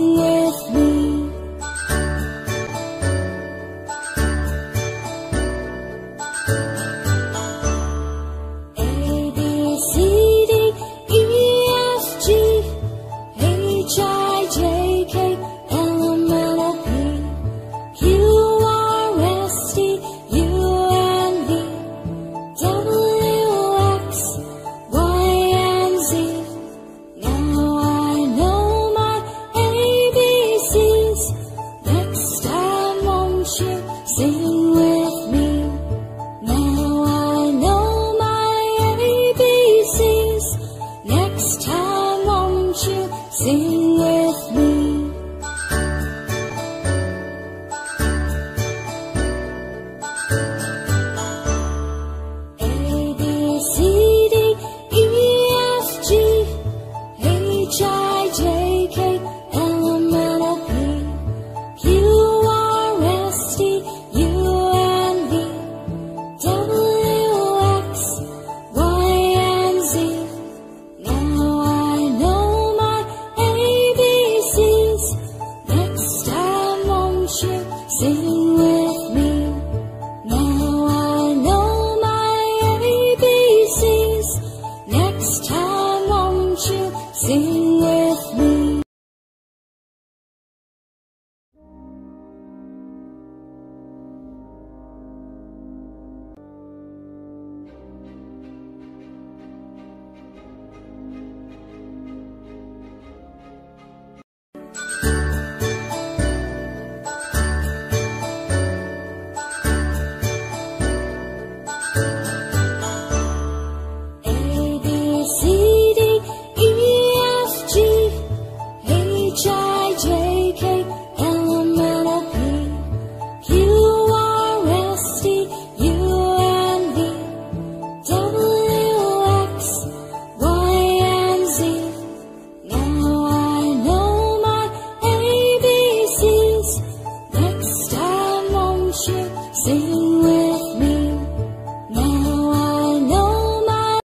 sing with me. A, B, C, D, E, F, G, H, I, J, K, L, M, N, O, P, Q, R, S, T, U, N, V, W, X, Y, and Z. Now I know my ABCs. Next time won't you sing with me? Now I know my ABCs. Next time won't you sing with me? A, B, C, D, E, F, G, H, I, J, K, L, M, N, O, P, Q, R, S, T, U, N, V, W, X, Y, and Z. Now I know my ABCs. Next time won't you sing with me? Now I know my ABCs. Next time won't you sing with me? A, B, C, D, E, F, G, H, I, J, K, L, M, N, O, P, Q, R, S, T, U, N, V, W, X, Y, and Z. Now I know my ABCs. Next time won't you sing